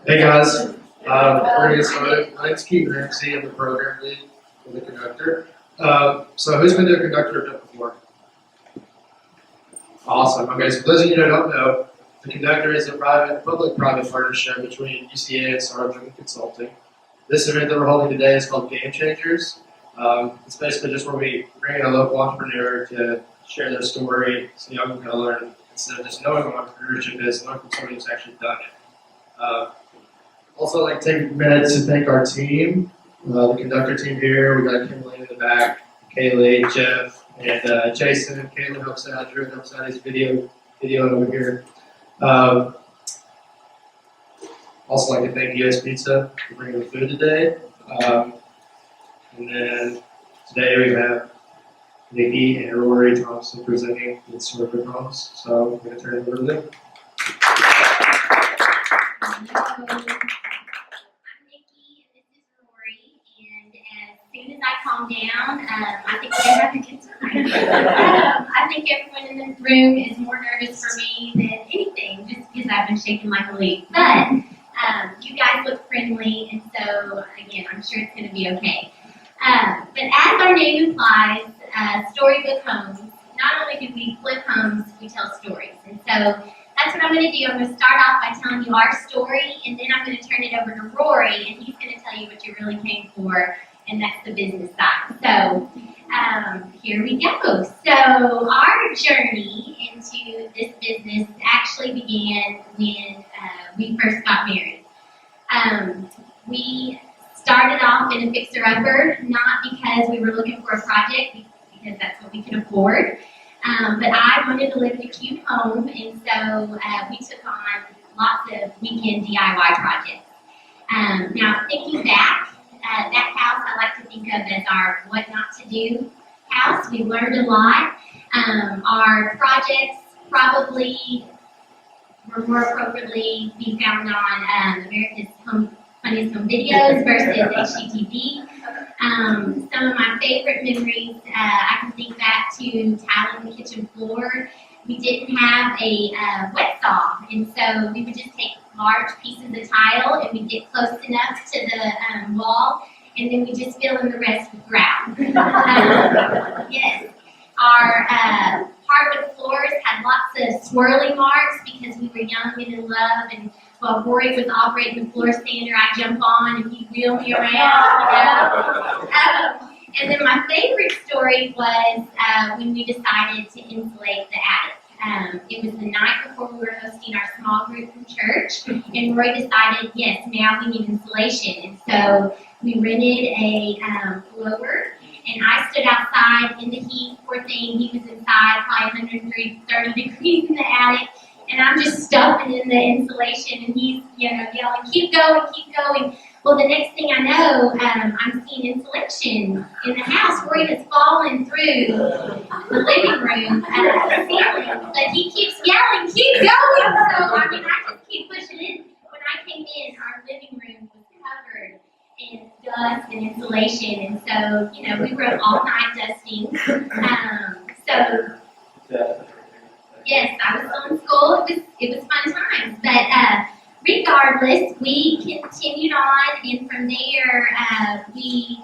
Hey guys, we're gonna get started. My name's Keith Ramsey. I'm the program lead for the conductor. So who's been to a conductor event before? Awesome. Okay, so for those of you that don't know, the conductor is a public-private partnership between UCA and Storybook Consulting. This event that we're holding today is called Game Changers. It's basically just where we bring in a local entrepreneur to share their story so y'all can kind of learn instead of just knowing what entrepreneurship is, learn from somebody who's actually done it. Also, I'd like to take a minute to thank our team, the conductor team here. We got Kimberly in the back, Kaylee, Jeff, and Jason. Kaylee helps out, Drew helps out his video over here. Also, like to thank US Pizza for bringing the food today. And then today we have Nikki and Rory Thompson presenting the Storybook homes. So I'm going to turn it over to them. As soon as I calm down, I think we're going to have a good time. I think everyone in this room is more nervous for me than anything, just because I've been shaking like a leaf. But you guys look friendly, and so, again, I'm sure it's going to be okay. But as our name implies, Storybook Homes, not only do we flip homes, we tell stories. And so that's what I'm going to do. I'm going to start off by telling you our story, and then I'm going to turn it over to Rory, and he's going to tell you what you really came for, and that's the business side. So here we go. So our journey into this business actually began when we first got married. We started off in a fixer-upper, not because we were looking for a project, because that's what we could afford. But I wanted to live in a cute home, and so we took on lots of weekend DIY projects. Now, thinking back, that house I like to think of as our what not to do house. We learned a lot. Our projects probably were more appropriately be found on America's Funniest Home Videos versus HGTV. Some of my favorite memories, I can think back to tiling the kitchen floor. We didn't have a wet saw, and so we would just take large pieces of tile and we'd get close enough to the wall, and then we just fill in the rest with grout. Yes. Our hardwood floors had lots of swirly marks because we were young and in love, and while Rory was operating the floor sander, I'd jump on and he'd wheel me around. And then my favorite story was when we decided to insulate the attic. It was the night before we were hosting our small group from church, and Rory decided, yes, now we need insulation. And so we rented a blower, and I stood outside in the heat. Poor thing, he was inside, probably 130 degrees in the attic, and I'm just stuffing in the insulation, and he's, yelling, keep going, keep going. Well, the next thing I know, I'm seeing insulation in the house. Rory has fallen through the living room the ceiling, but he keeps yelling, keep going. So, I just keep pushing in. When I came in, our living room was covered in dust and insulation, and so, we were up all night dusting. Yes, I was still in school. It was fun times, but regardless, we continued on, and from there, we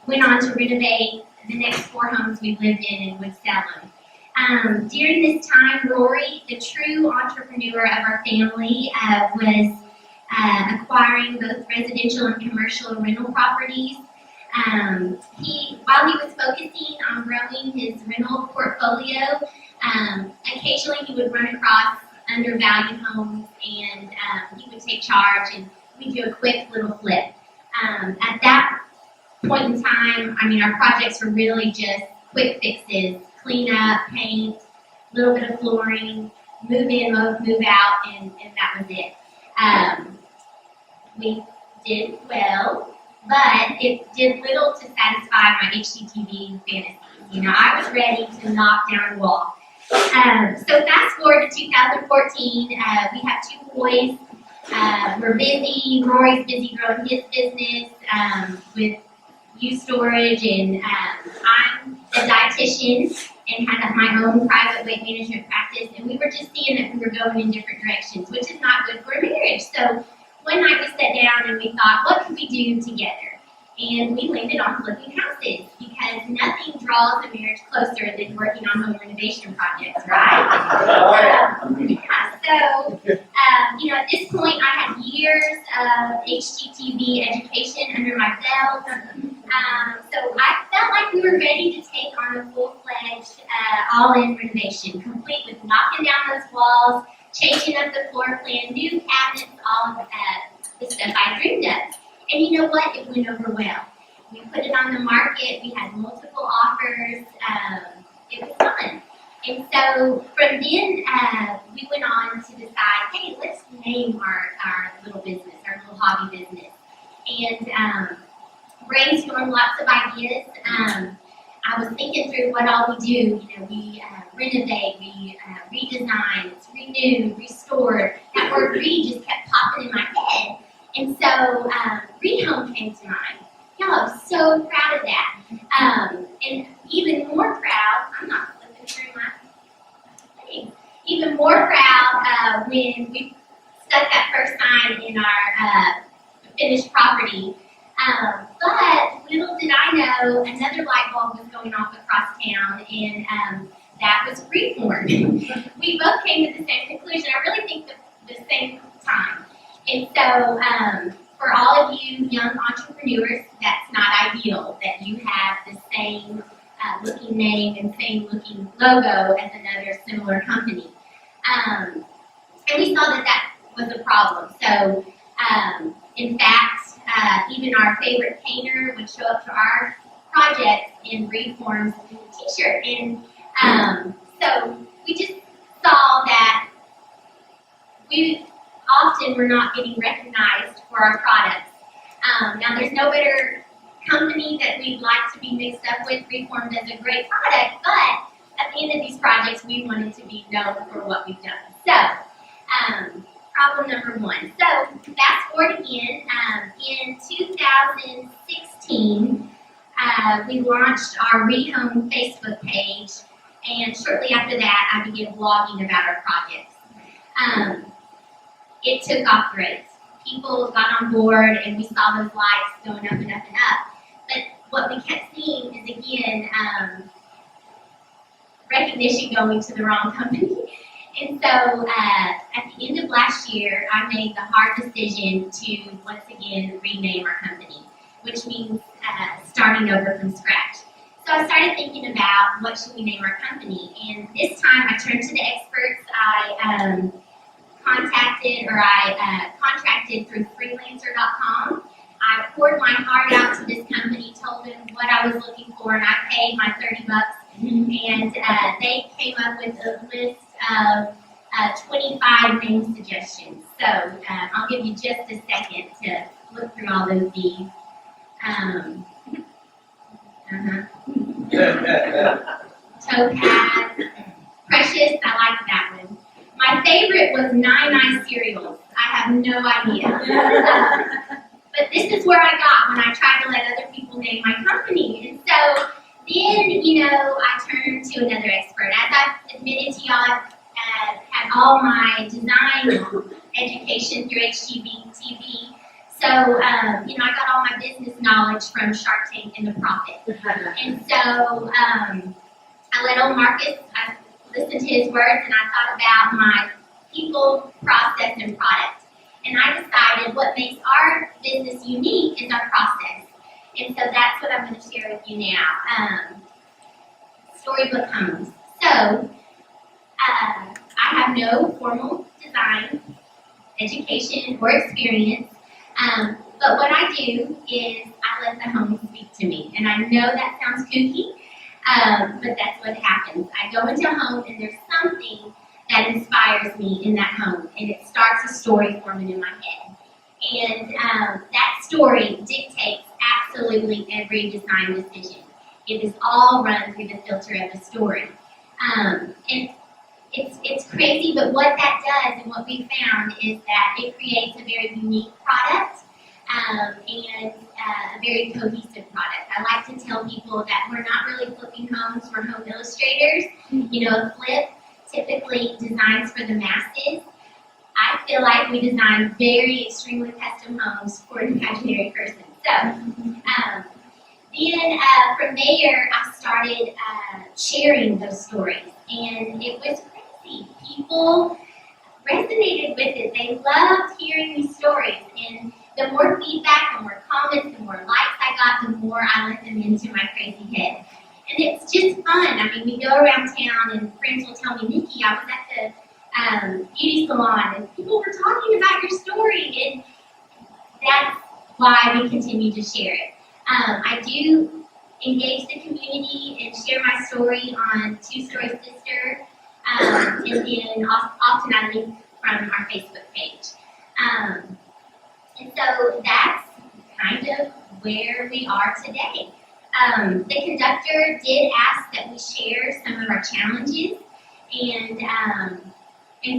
went on to renovate the next 4 homes we lived in and would sell them. During this time, Rory, the true entrepreneur of our family, was acquiring both residential and commercial rental properties. While he was focusing on growing his rental portfolio, occasionally he would run across undervalued homes, and he would take charge, and we'd do a quick little flip. At that point in time, our projects were really just quick fixes, clean up, paint, a little bit of flooring, move in, move out, and that was it. We did well, but it did little to satisfy my HGTV fantasies. I was ready to knock down a wall. So fast forward to 2014, we have 2 boys. We're busy. Rory's busy growing his business with used storage, and I'm a dietitian and had my own private weight management practice, and we were just seeing that we were going in different directions, which is not good for a marriage. So one night we sat down and we thought, what could we do together? And we landed on flipping houses because nothing draws a marriage closer than working on home renovation projects, right? At this point, I had years of HGTV education under my belt. So I felt like we were ready to take on a full-fledged, all-in renovation, complete with knocking down those walls, changing up the floor plan, new cabinets, all of the stuff I dreamed of. And you know what? It went over well. We put it on the market. We had multiple offers. It was fun. And so from then, we went on to decide, hey, let's name our little business, our little hobby business. And brainstorm lots of ideas. I was thinking through what all we do. We renovate, we redesign, renew, restore. That word "re" just kept popping in my head. And so rehome came to mind. Y'all, I'm so proud of that. And even more proud, I'm not flipping through my thing. Even more proud when we stuck that first sign in our finished property. But little did I know, another light bulb was going off across town, and that was reform. We both came to the same conclusion. I really think the same time. And so, for all of you young entrepreneurs, that's not ideal that you have the same looking name and same looking logo as another similar company. And we saw that was a problem. So, in fact, even our favorite painter would show up to our projects in Reform's t-shirt. And so we just saw that we often were not getting recognized for our products. Now, there's no better company that we'd like to be mixed up with. Reform does a great product, but at the end of these projects, we wanted to be known for what we've done. So, problem number one. So, fast forward again. In 2016, we launched our Rehome Facebook page, and shortly after that, I began blogging about our projects. It took off great. People got on board, and we saw those likes going up and up and up. But what we kept seeing is, again, recognition going to the wrong company. And so at the end of last year, I made the hard decision to once again rename our company, which means starting over from scratch. So I started thinking about what should we name our company. And this time I turned to the experts. I contracted through freelancer.com. I poured my heart out to this company, told them what I was looking for, and I paid my $30. And they came up with a list of 25 name suggestions. So I'll give you just a second to look through all those D's. Topaz, Precious, I like that one. My favorite was Nine Cereals. I have no idea. But this is where I got when I tried to let other people name my company. And so then, I turned to another expert. As I've admitted to y'all, I've had all my design education through HGTV. So, I got all my business knowledge from Shark Tank and The Profit. And so, I let old Marcus, I listened to his words, and I thought about my people, process, and product. And I decided what makes our business unique is our process. And so that's what I'm going to share with you now. Storybook Homes. So, I have no formal design, education, or experience. But what I do is I let the home speak to me. And I know that sounds kooky, but that's what happens. I go into a home and there's something that inspires me in that home. And it starts a story forming in my head. And that story dictates absolutely every design decision. It is all run through the filter of the story. And it's crazy, but what that does and what we found is that it creates a very unique product. and a very cohesive product. I like to tell people that we're not really flipping homes, we're home illustrators. You know, a flip typically designs for the masses. I feel like we design very extremely custom homes for an imaginary person. So, then from there, I started sharing those stories, and it was crazy. People resonated with it. They loved hearing these stories, and the more feedback, the more comments, the more likes I got, the more I let them into my crazy head. And it's just fun. I mean, we go around town, and friends will tell me, Nikki, I was at the beauty salon, and people were talking about your story, and that's why we continue to share it. I do engage the community and share my story on Two Story Sister, and then often I link from our Facebook page. And so that's kind of where we are today. The conductor did ask that we share some of our challenges, and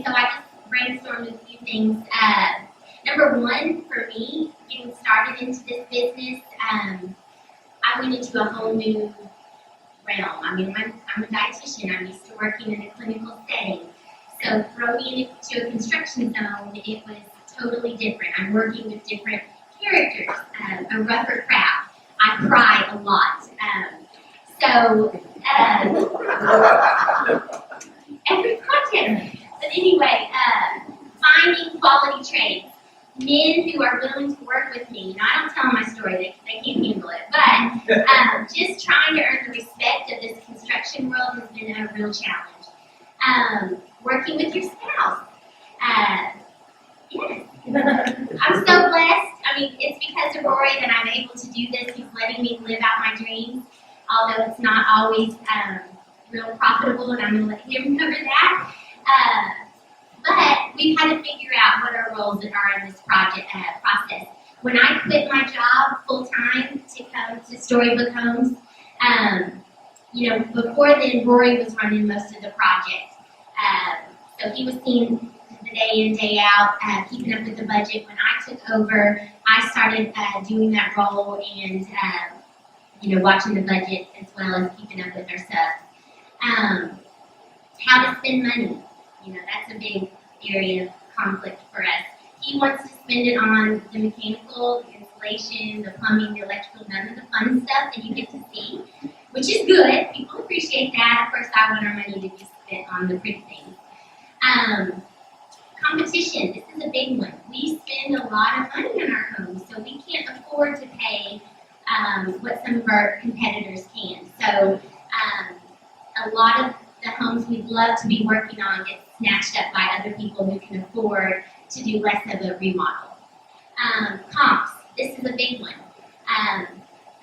so I just brainstormed a few things. Number one, for me, getting started into this business, I went into a whole new realm. I mean, I'm a dietitian. I'm used to working in a clinical setting. So throw me into a construction zone, it was totally different. I'm working with different characters, a rougher crowd. I cry a lot. Every project. But anyway, finding quality trades. Men who are willing to work with me. You know, I don't tell them my story, they can't handle it. But just trying to earn the respect of this construction world has been a real challenge. Working with your spouse. Yes. I'm so blessed. I mean, it's because of Rory that I'm able to do this. He's letting me live out my dreams, although it's not always real profitable, and I'm going to let him cover that. But we've had to figure out what our roles are in this process. When I quit my job full-time to come to Storybook Homes, you know, before then, Rory was running most of the project. So he was seeing the day in, day out, keeping up with the budget. When I took over, I started doing that role and, you know, watching the budget as well as keeping up with our stuff. How to spend money. You know, that's a big area of conflict for us. He wants to spend it on the mechanical, the insulation, the plumbing, the electrical, none of the fun stuff that you get to see, which is good. People appreciate that. Of course, I want our money to be spent on the pretty things. Competition, this is a big one. We spend a lot of money on our homes, so we can't afford to pay what some of our competitors can. So a lot of the homes we'd love to be working on get snatched up by other people who can afford to do less of a remodel. Comps, this is a big one.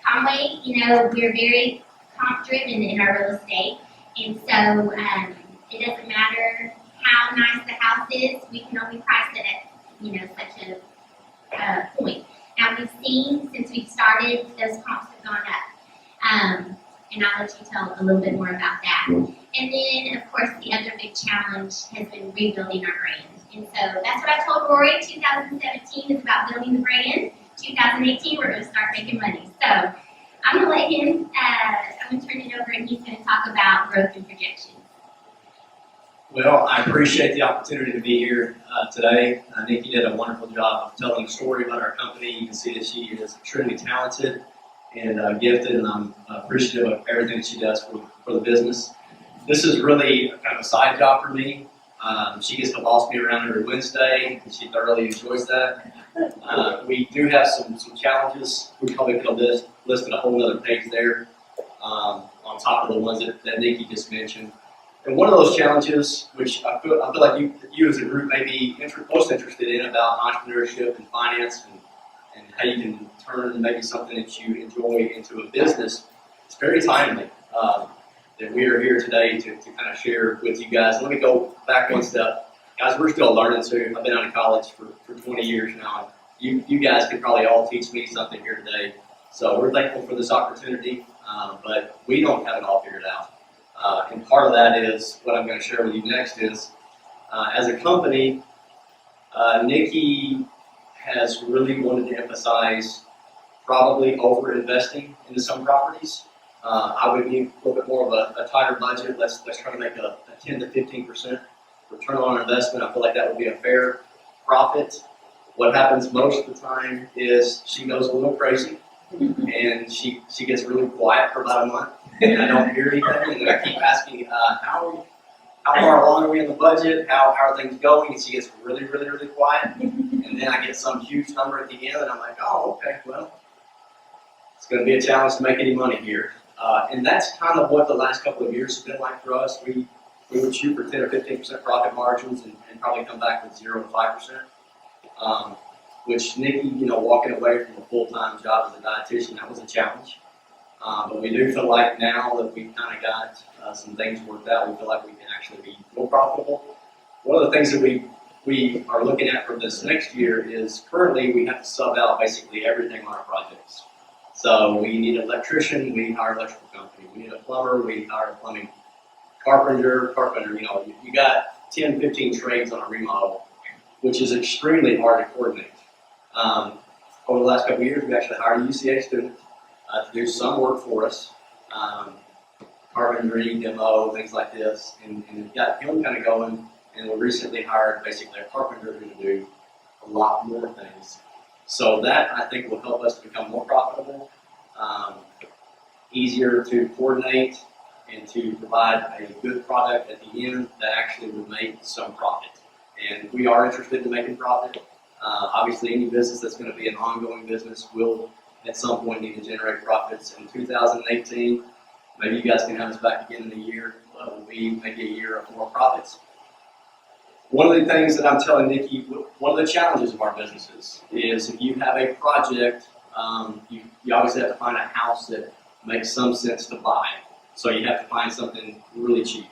Conway, you know, we're very comp driven in our real estate, and so it doesn't matter how nice the house is, we can only price it at, you know, such a point. Now we've seen, since we've started, those comps have gone up. And I'll let you tell a little bit more about that. And then, of course, the other big challenge has been rebuilding our brand. And so that's what I told Rory. 2017 is about building the brand. 2018, we're going to start making money. So I'm going to let him, I'm going to turn it over, and he's going to talk about growth and projections. Well, I appreciate the opportunity to be here today. Nikki did a wonderful job of telling a story about our company. You can see that she is extremely talented and gifted, and I'm appreciative of everything that she does for the business. This is really kind of a side job for me. She gets to boss me around every Wednesday, and she thoroughly enjoys that. We do have some challenges. We probably could have listed a whole other page there on top of the ones that Nikki just mentioned. And one of those challenges, which I feel like you as a group may be most interested in, about entrepreneurship and finance and how you can turn maybe something that you enjoy into a business, it's very timely that we are here today to kind of share with you guys. Let me go back one step. Guys, we're still learning too. I've been out of college for 20 years now. You guys can probably all teach me something here today. So we're thankful for this opportunity, but we don't have it all figured out. And part of that is what I'm going to share with you next is, as a company, Nikki has really wanted to emphasize probably over investing into some properties. I would need a little bit more of a tighter budget. Let's try to make a 10 to 15% return on investment. I feel like that would be a fair profit. What happens most of the time is she goes a little crazy and she gets really quiet for about a month and I don't hear anything, and then I keep asking, how far along are we in the budget? How are things going? And she gets really, really, really quiet. And then I get some huge number at the end and I'm like, oh, okay, well, it's going to be a challenge to make any money here. And that's kind of what the last couple of years have been like for us. We would shoot for 10 or 15% profit margins and probably come back with 0 to 5%. Which Nikki, walking away from a full-time job as a dietitian, that was a challenge. But we do feel like now that we've kind of got some things worked out, we feel like we can actually be more profitable. One of the things that we are looking at for this next year is currently we have to sub out basically everything on our projects. So we need an electrician, we hire an electrical company. We need a plumber, we hire a plumbing carpenter. You got 10, 15 trades on a remodel, which is extremely hard to coordinate. Over the last couple of years, we actually hired a UCA student to do some work for us, carpentry, demo, things like this, and got him kind of going. And we recently hired basically a carpenter who to do a lot more things. So that, I think, will help us become more profitable, easier to coordinate, and to provide a good product at the end that actually will make some profit. And we are interested in making profit. Obviously, any business that's going to be an ongoing business will, at some point, need to generate profits. In 2018, maybe you guys can have us back again in a year. Will be maybe a year of more profits. One of the things that I'm telling Nikki, one of the challenges of our businesses is if you have a project, you obviously have to find a house that makes some sense to buy. So you have to find something really cheap.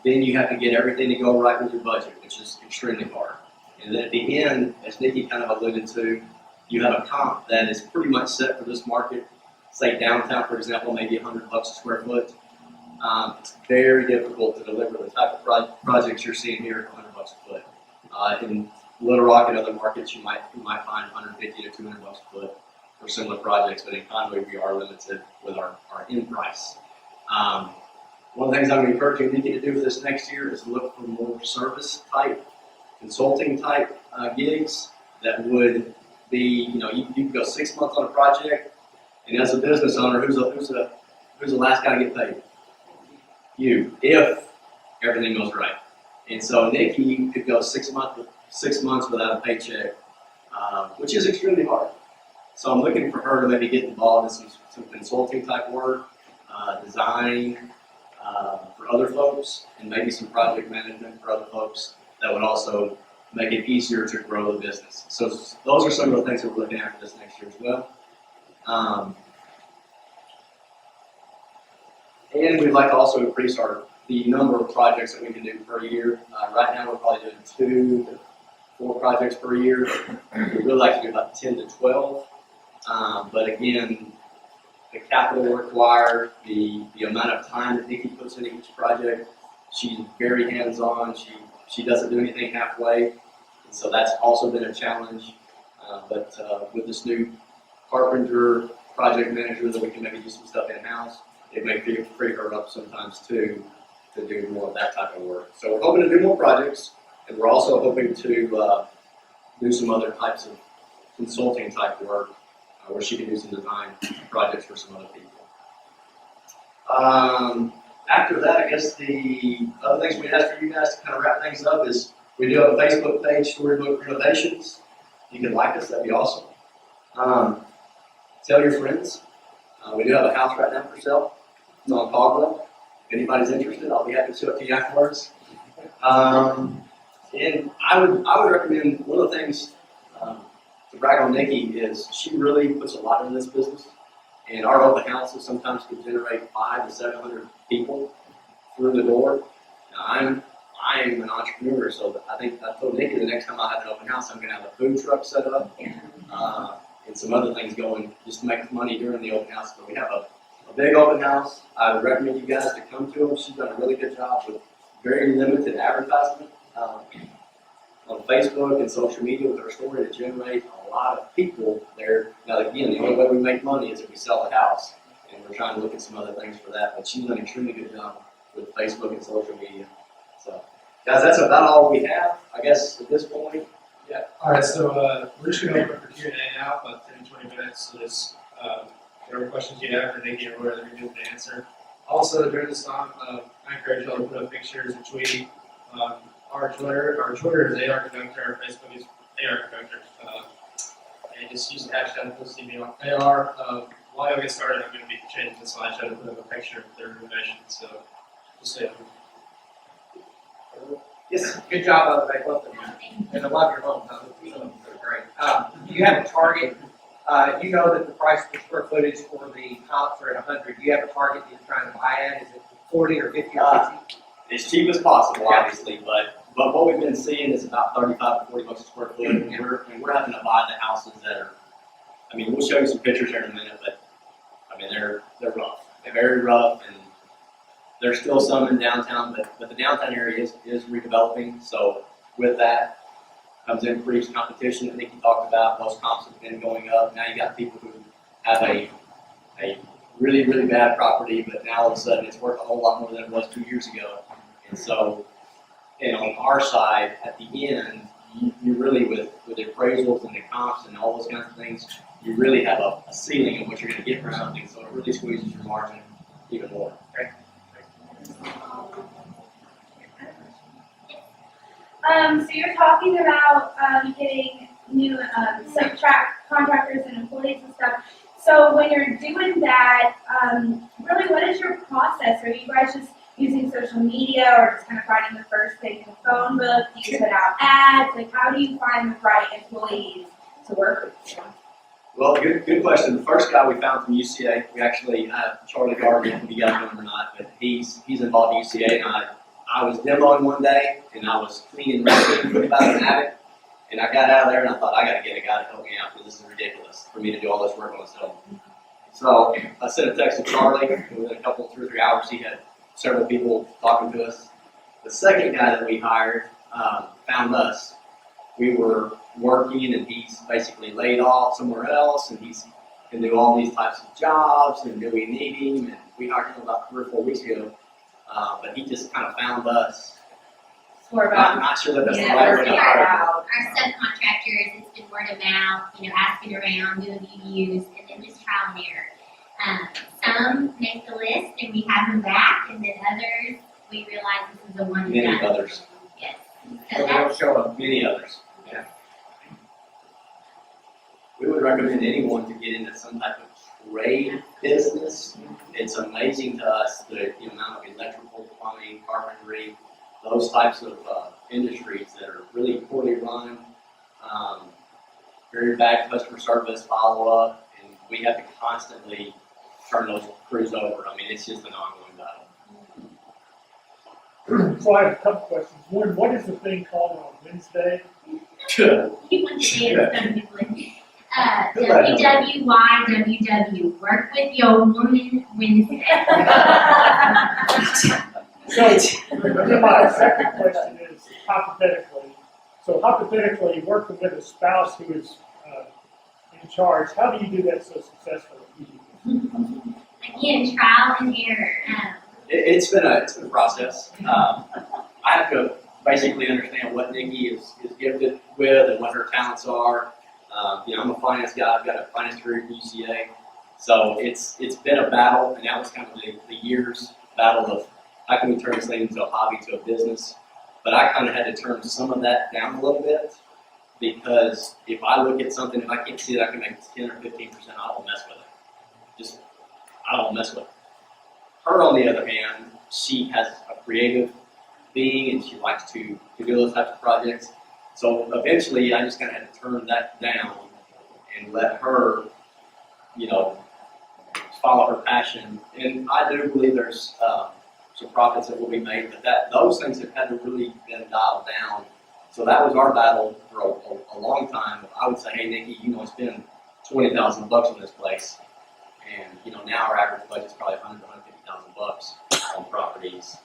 Then you have to get everything to go right with your budget, which is extremely hard. And then at the end, as Nikki kind of alluded to, you have a comp that is pretty much set for this market. Say downtown, for example, maybe $100 a square foot. It's very difficult to deliver the type of projects you're seeing here at $100 a foot. In Little Rock and other markets, you might find $150 to $200 a foot for similar projects, but in Conway, we are limited with our end price. One of the things I'm encouraging Nikki to do for this next year is look for more service type, consulting type gigs that would be, you can go 6 months on a project, and as a business owner, who's the last guy to get paid? You, if everything goes right. And so Nikki could go 6 months without a paycheck, which is extremely hard. So I'm looking for her to maybe get involved in some consulting type work, design for other folks, and maybe some project management for other folks that would also make it easier to grow the business. So those are some of the things that we're looking at for this next year as well. And we'd like to also increase the number of projects that we can do per year. Right now, we're probably doing 2 to 4 projects per year. We'd really like to do about 10 to 12. But again, the capital required, the amount of time that Nikki puts into each project, she's very hands-on. She doesn't do anything halfway. And so that's also been a challenge. But with this new carpenter, project manager that we can maybe do some stuff in-house, it may free her up sometimes too to do more of that type of work. So we're hoping to do more projects, and we're also hoping to do some other types of consulting type work where she can do some design projects for some other people. After that, I guess the other things we ask for you guys to kind of wrap things up is we do have a Facebook page, Storybook Renovations. You can like us, that'd be awesome. Tell your friends. We do have a house right now for sale. It's on Caldwell. If anybody's interested, I'll be happy to show it to you afterwards. And I would recommend one of the things to brag on Nikki is she really puts a lot into this business. And our open houses sometimes can generate 500 to 700 people through the door. Now, I am an entrepreneur, so I think I told Nikki the next time I have an open house, I'm going to have a food truck set up and some other things going just to make money during the open house. But we have a big open house. I would recommend you guys to come to them. She's done a really good job with very limited advertisement. on Facebook and social media with our story to generate a lot of people there. Now, again, the only way we make money is if we sell the house, and we're trying to look at some other things for that. But she's done an extremely good job with Facebook and social media. So, guys, that's about all we have, I guess, at this point. Yeah. All right. So we're just gonna open up for Q&A now, about 10 to 20 minutes. So just whatever questions you have for Nikki or whatever you're to answer. Also, during this time, I encourage y'all to put up pictures and tweet. Our Twitter is AR Conductor. Our Facebook is AR Conductor. And just use the hashtag #PostCB on AR. While y'all get started, I'm going to be changing the slideshow to put up a picture of their information. So just say. Yes, good job by the way, both of you. And I love your homes. They're great. You have a target. You know that the price per square footage for the house are at 100. You have a target that you're trying to buy at. Is it 40 or 50 or 60? As cheap as possible, obviously, but what we've been seeing is about 35 to 40 bucks a square foot, and we're having to buy the houses that are. I mean, we'll show you some pictures here in a minute, but I mean they're rough. They're very rough, and there's still some in downtown, but the downtown area is redeveloping. So with that comes increased competition that Nikki talked about. Those comps have been going up. Now you got people who have a really, really bad property, but now all of a sudden it's worth a whole lot more than it was 2 years ago. And so, and on our side, at the end, you really, with the appraisals and the comps and all those kinds of things, you really have a ceiling of what you're going to get for something, so it really squeezes your margin even more. Okay? So you're talking about getting new contractors and employees and stuff. So when you're doing that, really, what is your process? Are you guys just using social media, or just kind of finding the first thing in the phone book? Do you put out ads? Like, how do you find the right employees to work with you? Well, good question. The first guy we found from UCA, we actually have Charlie Garvey, if you guys know him or not, but he's involved in UCA, and I was demoing one day, and I was cleaning pretty about an attic, and I got out of there, and I thought, I got to get a guy to help me out, because this is ridiculous for me to do all this work on myself. So I sent a text to Charlie, and within 2 or 3 hours, he had several people talking to us. The second guy that we hired found us. We were working, and he's basically laid off somewhere else, and he's can do all these types of jobs, and do we need him? And we hired him about 3 or 4 weeks ago, but he just kind of found us. I'm not sure that that's the right way to hire him. Our subcontractors, it's been word of mouth, asking around, doing reviews, and then just trial and error. Some make the list and we have them back, and then others, we realize this is the one. Many others. Yes. So they don't show up. Many others. Yeah. We would recommend anyone to get into some type of trade business. It's amazing to us the amount of electrical, plumbing, carpentry, those types of industries that are really poorly run, very bad customer service, follow up, and we have to constantly turn those crews over. I mean, it's just an ongoing battle. So I have a couple questions. One, what is the thing called on Wednesday? Good. You want to dance WWYWW, work with your woman Wednesday. So then my second question is hypothetically. So hypothetically, working with a spouse who is in charge, how do you do that so successfully? Again, trial and error. It's been a process. I have to basically understand what Nikki is gifted with and what her talents are. I'm a finance guy. I've got a finance career at UCA, so it's been a battle, and that was kind of the year's battle of how can we turn this thing into a hobby, to a business. But I kind of had to turn some of that down a little bit, because if I look at something, if I can't see that I can make 10 or 15%, I don't mess with it. I don't mess with it. Her, on the other hand, she has a creative being, and she likes to do those types of projects. So eventually, I just kind of had to turn that down and let her, follow her passion. And I do believe there's some profits that will be made, but those things have had to really been dialed down. So that was our battle for a long time. I would say, hey, Nikki, spend $20,000 on this place, and now our average budget is probably $100,000 to $150,000 on properties.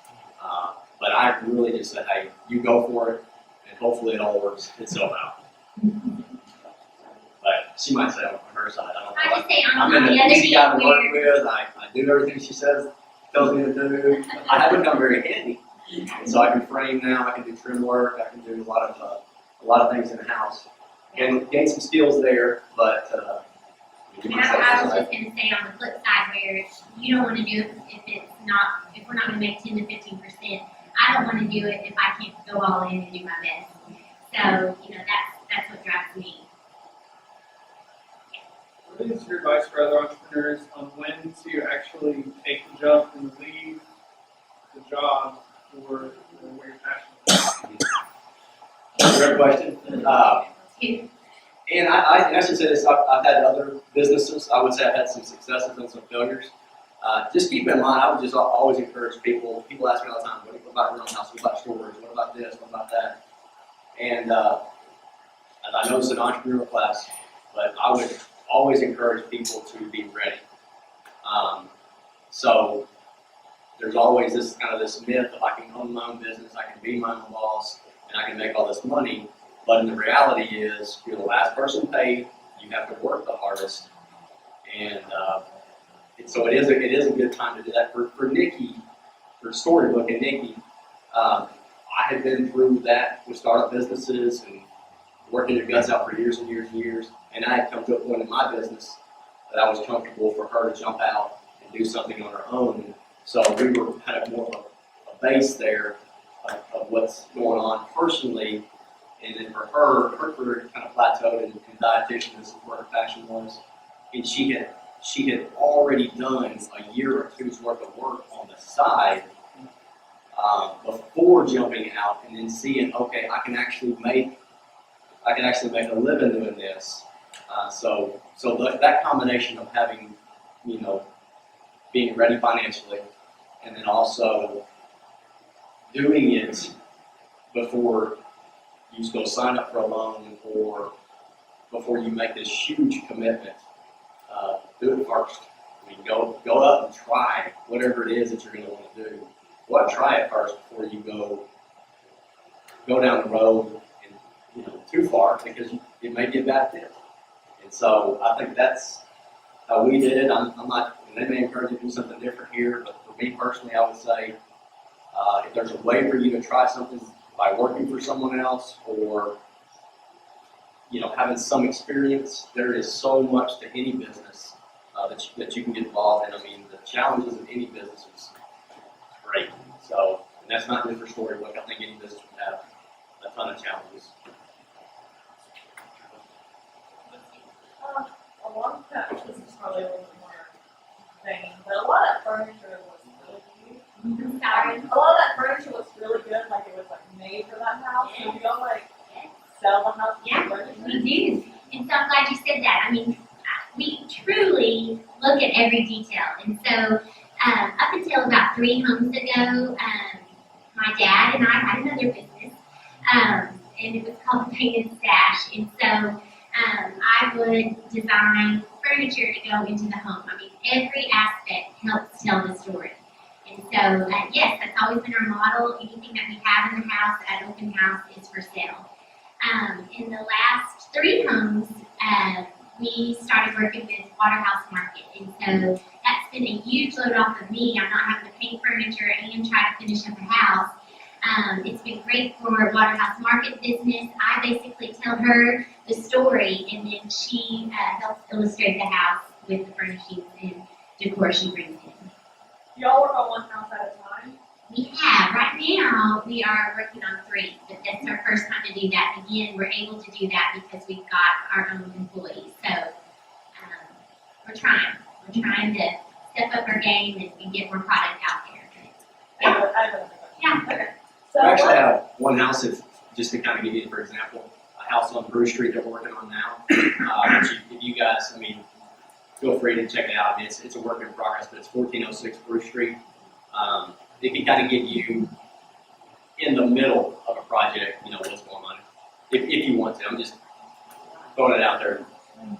But I really just said, hey, you go for it, and hopefully it all works itself out. But she might say on her side, I don't know. I just say I'm on in the the other easy guy to hand work where, with. I do everything she says, tells me to do. I have become very handy, and so I can frame now. I can do trim work. I can do a lot of things in the house, and gain some skills there. But you and might say I was on the just gonna say on the flip side where you don't wanna do it if we're not gonna make 10 to 15%. I don't wanna do it if I can't go all in and do my best. So, that's what drives me. What is your advice for other entrepreneurs on when to actually take the jump and leave the job for where you're passionate? Great question. And I should say this, I've had other businesses. I would say I've had some successes and some failures. Just keep in mind, I would just always encourage people ask me all the time, what about rental house, what about storage, what about this, what about that? And I know it's an entrepreneurial class, but I would always encourage people to be ready. So there's always this myth of I can own my own business, I can be my own boss, and I can make all this money. But the reality is, you're the last person paid. You have to work the hardest, and so it is a good time to do that. For Nikki, for Storybook and Nikki, I had been through that with startup businesses and working your guts out for years and years and years. And I had come to a point in my business that I was comfortable for her to jump out and do something on her own. So we were kind of more of a base there of what's going on personally. And then for her career kind of plateaued in dietitian. This is where her passion was. And she had already done a year or two's worth of work on the side before jumping out and then seeing, okay, I can actually make a living doing this. So that combination of having, being ready financially, and then also doing it before you go sign up for a loan or before you make this huge commitment, do it first. I mean, go up and try whatever it is that you're going to want to do. Go out and try it first before you go down the road and too far, because it may be a bad fit. And so I think that's how we did it. I'm not. They may encourage you to do something different here, but for me personally, I would say if there's a way for you to try something by working for someone else or having some experience, there is so much to any business that you can get involved in. I mean, the challenges of any business is great. So, and that's not just for Storybook. I think any business would have a ton of challenges. A lot of that, this is probably a little bit more vain, but a lot of that furniture was really cute. I'm sorry. A lot of that furniture was really good, like it was like made for that house. So you don't sell the house. Yeah, furniture. we do. And so I'm glad you said that. I mean, we truly look at every detail. And so up until about 3 homes ago, my dad and I had another business, and it was called the Paint and Stash. And so I would design furniture to go into the home. I mean, every aspect helps tell the story. And so, yes, that's always been our model. Anything that we have in the house at open house is for sale. In the last 3 homes, we started working with Waterhouse Market. And so that's been a huge load off of me. I'm not having to paint furniture and try to finish up a house. It's been great for Waterhouse Market business. I basically tell her the story, and then she helps illustrate the house with the furnishings and decor she brings in. Y'all work on one house at a time? We have. Right now, we are working on 3, but that's our first time to do that. Again, we're able to do that because we've got our own employees. So we're trying. We're trying to step up our game and get more product out there. I have another question. Yeah. Okay. We So actually what, have one house, just to kind of give you, for example, a house on Bruce Street that we're working on now. If you guys, feel free to check it out. I mean, it's a work in progress, but it's 1406 Bruce Street. It can kind of give you in the middle of a project, what's going on. If you want to, I'm just throwing it out there. And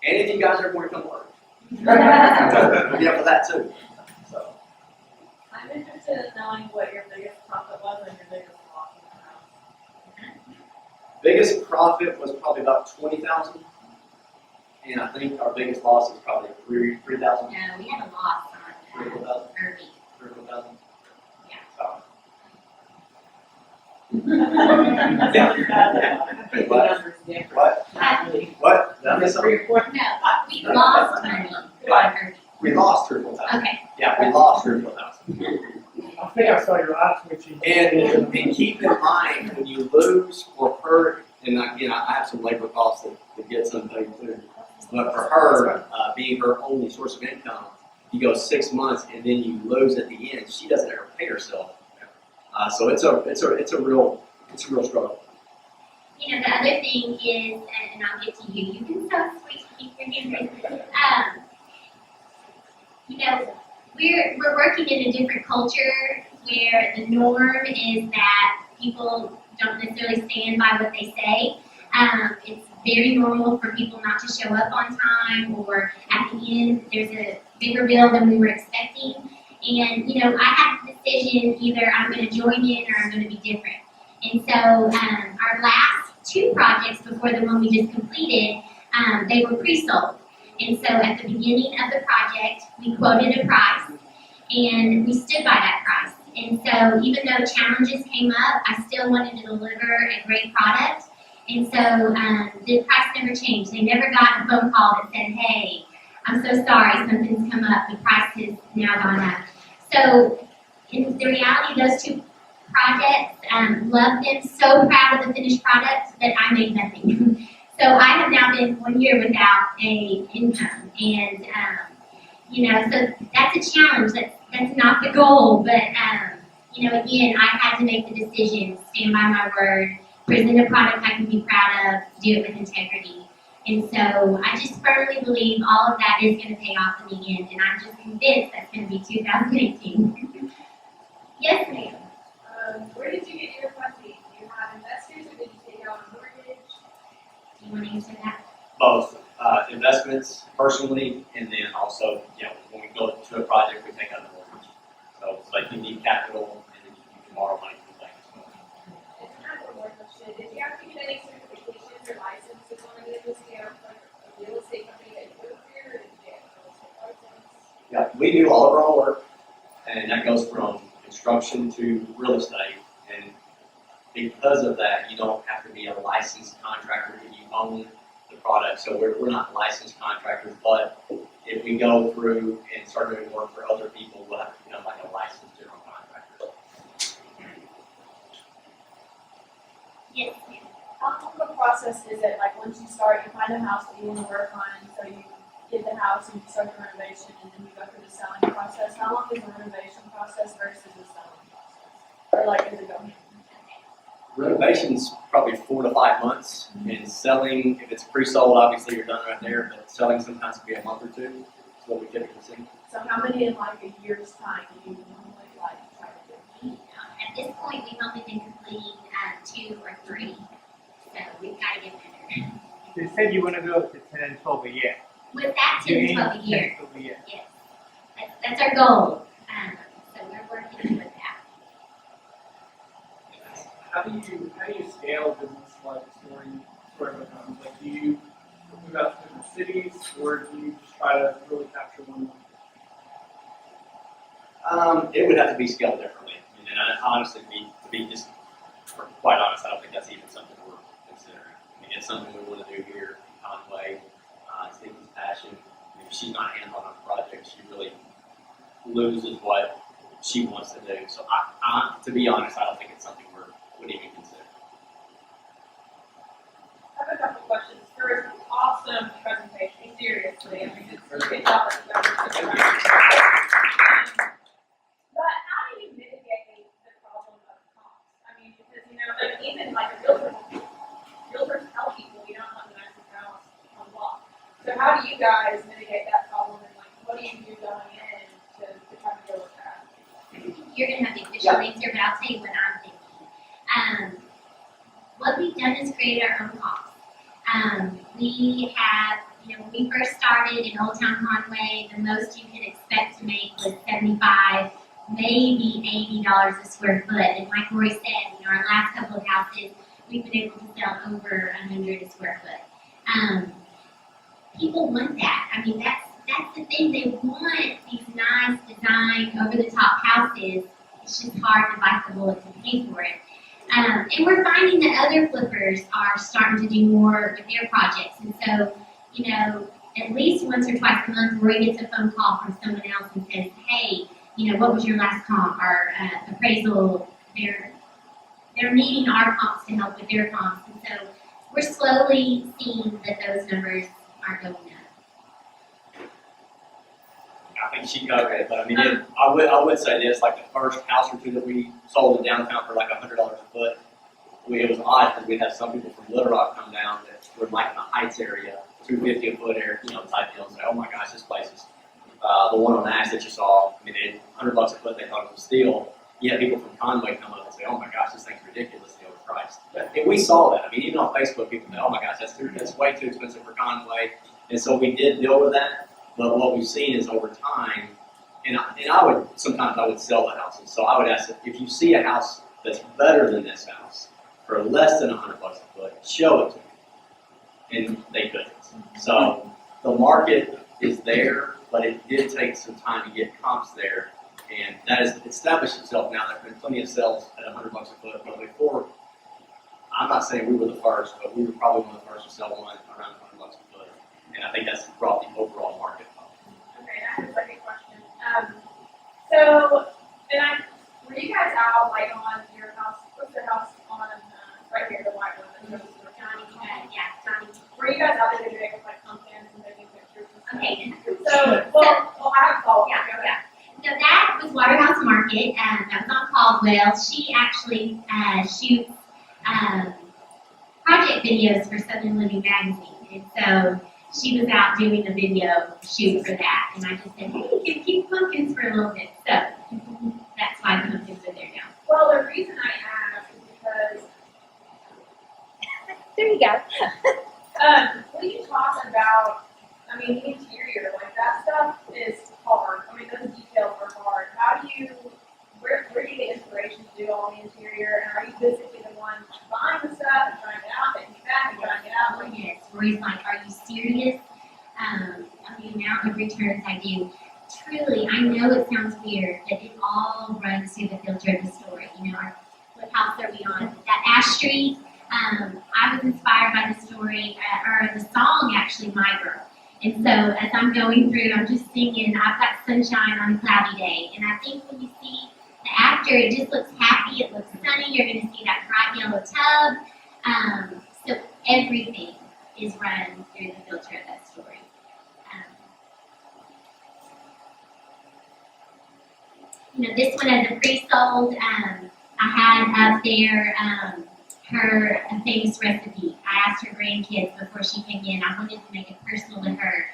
if you guys are going to come work, yeah, for that too. So. I'm interested in knowing what your biggest profit was and your biggest loss in the house. Biggest profit was probably about 20,000, and I think our biggest loss is probably 3,000. No, we had a loss on 3,000. Irby. 3,000. Yeah. So, what? What? Did I miss something? No, we lost money on Irby. We lost 3,000. Okay. Yeah, we lost 3,000. I think I saw your eyes twitching. And keep in mind, when you lose or hurt, and again, I have some labor costs to get something too. But for her, being her only source of income, you go 6 months and then you lose at the end. She doesn't ever pay herself. So it's a real struggle. You know, the other thing is, and I'll get to you. You've been so sweet to keep your hand raised. You know, we're working in a different culture where the norm is that people don't necessarily stand by what they say. It's very normal for people not to show up on time, or at the end there's a bigger bill than we were expecting. And you know, I had the decision: either I'm going to join in or I'm going to be different. And so our last 2 projects before the one we just completed, they were pre-sold. And so at the beginning of the project, we quoted a price, and we stood by that price. And so even though challenges came up, I still wanted to deliver a great product. And so the price never changed. They never got a phone call that said, hey, I'm so sorry, something's come up, the price has now gone up. So in the reality, those 2 projects, loved them, so proud of the finished product that I made nothing. So I have now been 1 year without a income, and you know, so that's a challenge. That's not the goal, but you know, again, I had to make the decision, stand by my word, present a product I can be proud of, do it with integrity. And so I just firmly believe all of that is going to pay off in the end, and I'm just convinced that's going to be 2018. Yes, ma'am. Where did you get your funding? Do you have investors or did you take out a mortgage? Do you want to answer that? Both investments personally, and then also, you know, when we go to a project, we take out a mortgage. So it's like you need capital, and then you can borrow money from the bank as well. It's kind of a more question. Did you have to get any certifications or licenses on any of this? Do you have like a real estate company that you work for, or did you get a real estate license? Yeah, we do all of our own work, and that goes from construction to real estate. And because of that, you don't have to be a licensed contractor if you own the product. So we're not licensed contractors, but if we go through and start doing work for other people, we'll have to become like a licensed general contractor. Yes, ma'am. How long of a process is it, like, once you start, you find a house that you want to work on, and so you get the house and you start the renovation, and then you go through the selling process? How long is the renovation process versus the selling process? Or like, is it going? Renovation's probably 4 to 5 months, and selling, if it's pre-sold, obviously you're done right there, but selling sometimes can be a month or 2, is what we typically see. So how many in like a year's time do you normally like try to do? At this point, we've only been completing 2 or 3, so we've got to get better. You said you want to go up to 10 and 12 a year. With that 10 to 12 a year, 10 and 12 a year. yes, that's our goal. So we're working with that. How do you scale a business like Storybook Homes? Like, do you move out to different cities, or do you just try to really capture one market? It would have to be scaled differently. And honestly, to be just quite honest, I don't think that's even something we're considering. I mean, it's something we want to do here in Conway. It's Nikki's passion. If she's not hands-on on a project, she really loses what she wants to do. So, to be honest, I don't think it's something we would even consider. I have a couple questions. First, awesome presentation, seriously. I mean, it's a good job. But how do you mitigate the problem of cost? I mean, because, you know, like, even like realtors tell people you don't want the nicest house on the block. So how do you guys mitigate that problem, and like, what do you do going in to try to deal with that? You're going to have the official answer, but I'll tell you what I'm thinking. What we've done is create our own costs. We have, you know, when we first started in Old Town Conway, the most you could expect to make was $75, maybe $80 a square foot. And like Roy said, you know, our last couple of houses, we've been able to sell over 100 a square foot. People want that. I mean, that's the thing. They want these nice design, over-the-top houses. It's just hard to bite the bullet to pay for it. And we're finding that other flippers are starting to do more with their projects. And so, you know, at least once or twice a month, Roy gets a phone call from someone else and says, hey, you know, what was your last comp or appraisal? They're needing our comps to help with their comps. And so we're slowly seeing that those numbers are going up. I think she covered it, but I mean, I would say this, like the first house or two that we sold in downtown for like $100 a foot, it was odd because we'd have some people from Little Rock come down that were like in the Heights area, $250 a foot area, you know, type deal, and say, oh my gosh, this place is, the one on Ash that you saw, I mean, $100 a foot, they thought it was a steal. You had people from Conway come up and say, oh my gosh, this thing's ridiculously overpriced. And we saw that. I mean, even on Facebook, people say, oh my gosh, that's way too expensive for Conway. And so we did deal with that. But what we've seen is over time, and I would, sometimes I would sell the houses. So I would ask if you see a house that's better than this house for less than $100 a foot, show it to me. And they couldn't. So the market is there, but it did take some time to get comps there. And that has established itself now. There have been plenty of sales at $100 a foot. But before, I'm not saying we were the first, but we were probably one of the first to sell one around $100 a foot. And I think that's brought the overall market up. Okay, I have a second question. So, were you guys out like on your house? What's your house on right here, the white one? Johnny. Were you guys out there today with like pumpkins and taking pictures and stuff? Okay. So, well, I have a follow-up. Yeah. So that was Waterhouse Market. That was on Caldwell. She actually shoots project videos for Southern Living Magazine. And so she was out doing a video shoot for that. And I just said, hey, you can keep pumpkins for a little bit. So that's why the pumpkins are there now. Well, the reason I asked is because There you go. when you talk about, I mean, the interior, like that stuff is hard. I mean, those details are hard. How do you, where do you get inspiration to do all the interior? And are you physically the one buying the stuff and trying it out, taking it back and trying it out? Oh, yes. Rory's like, are you serious? The amount of returns I do. Truly, I know it sounds weird, but it all runs through the filter of the story. You know, what house are we on? That Ash Street, I was inspired by the story, or the song actually, My Girl. And so as I'm going through, I'm just singing, I've got sunshine on a cloudy day. And I think when you see the actor, it just looks happy, it looks sunny, you're going to see that bright yellow tub. So everything is run through the filter of that story. You know, this one as a pre-sold, I had up there her famous recipe. I asked her grandkids before she came in. I wanted to make it personal to her.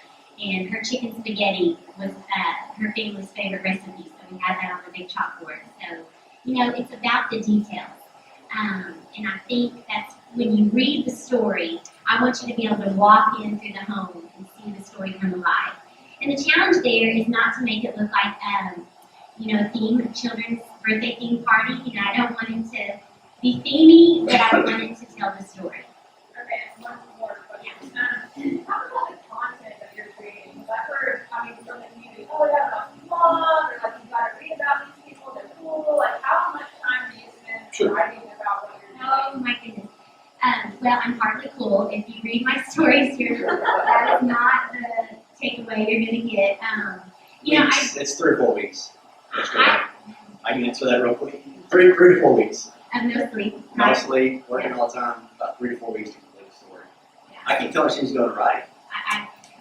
And her chicken spaghetti was her family's favorite recipe, so we had that on the big chalkboard. So, you know, it's about the details. And I think that's when you read the story, I want you to be able to walk in through the home and see the story come alive. And the challenge there is not to make it look like, you know, a theme, a children's birthday theme party. You know, I don't want it to be themey, but I want it to tell the story. Okay, and one more question. Talk about the content that you're creating. Because I've heard, I mean, from the community, oh, we have a blog, or like, you've got to read about these people, they're cool. Like, how much time do you spend writing about what you're doing? Oh my goodness. Well, I'm hardly cool. If you read my stories here, that is not the takeaway you're going to get. You know, It's 3 or 4 weeks. I can answer that real quick. 3 to 4 weeks. I have no sleep. Mostly working all the time, about 3 to 4 weeks to complete a story. Yeah. I can tell her she's going to write.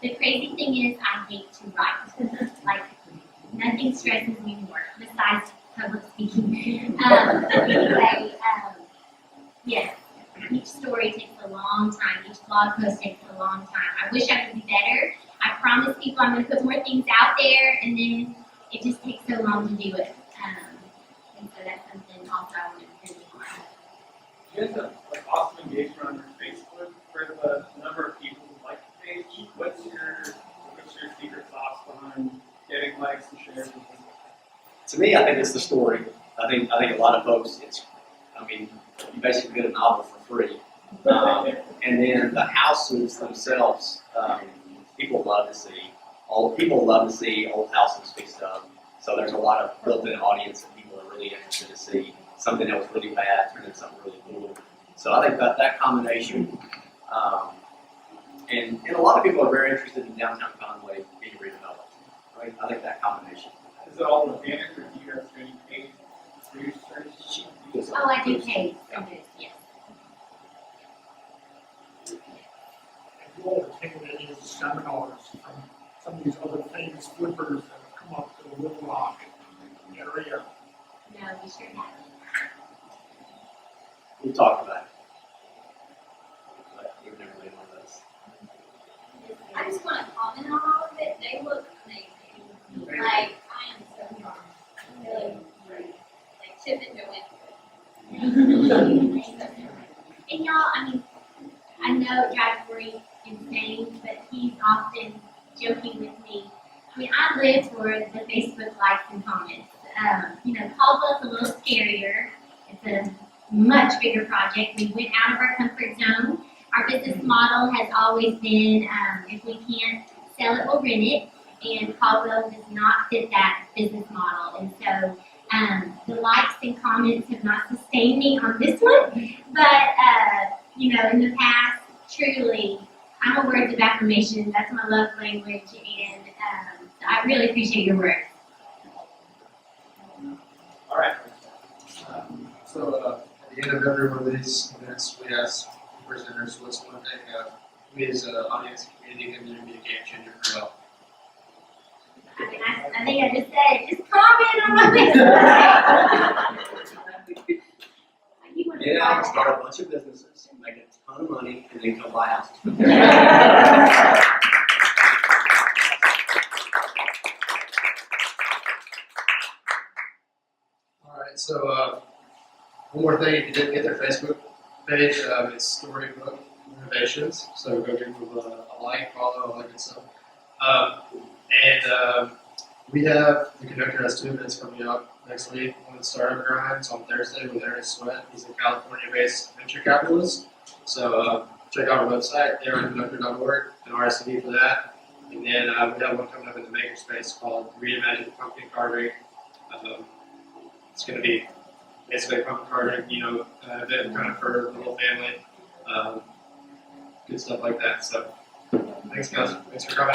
The crazy thing is, I hate to write. Like, nothing stresses me more besides public speaking. Anyway, yes, each story takes a long time. Each blog post takes a long time. I wish I could be better. I promise people I'm going to put more things out there, and then it just takes so long to do it. And so that's something also I want to improve on. You guys have like awesome engagement on your Facebook for the number of people who like the page. What's your secret sauce behind getting likes and shares? To me, I think it's the story. I think a lot of folks, you basically get a novel for free. And then the houses themselves, people love to see old houses fixed up. So there's a lot of built-in audience and people are really interested to see something that was really bad turn into something really cool. So I think that combination, and a lot of people are very interested in downtown Conway being redeveloped. Right? I think that combination. Is it all organic, or do you guys do any paid research? Oh, I do pay some booths, yes. And you all attended any of the seminars from some of these other famous flippers that have come up to the Little Rock area. No, we sure haven't. We talked about it. But we've never been on those. I just want to comment on all of it. They look amazing. Like, I am so wrong. Really, like, chip and and y'all, I mean, I know it drives Bree insane, but he's often joking with me. I mean, I live for the Facebook likes and comments. Caldwell's a little scarier. It's a much bigger project. We went out of our comfort zone. Our business model has always been, if we can't sell it, we'll rent it. And Caldwell does not fit that business model. And so the likes and comments have not sustained me on this one. But, in the past, truly, I'm a words of affirmation. That's my love language. And so I really appreciate your words. All right. So at the end of every one of these events, we ask presenters what's one thing we as an audience and community can do to be a game changer for y'all. I think I just said, just comment on my Get out and start a bunch of businesses, make a ton of money, and then come buy houses. All right, so one more thing, if you didn't get their Facebook page, it's Storybook Innovations. So go give them a like, follow, all that good stuff. We have the conductor has 2 events coming up next week. One of the startup grinds on Thursday with Ernest Sweat. He's a California-based venture capitalist. So check out our website, aronconductor.org, and RSVP for that. And then we have one coming up in the makerspace called Reimagine Pumpkin Carving. It's going to be basically a pumpkin carving, event kind of for the whole family. Good stuff like that. So thanks, guys. Thanks for coming.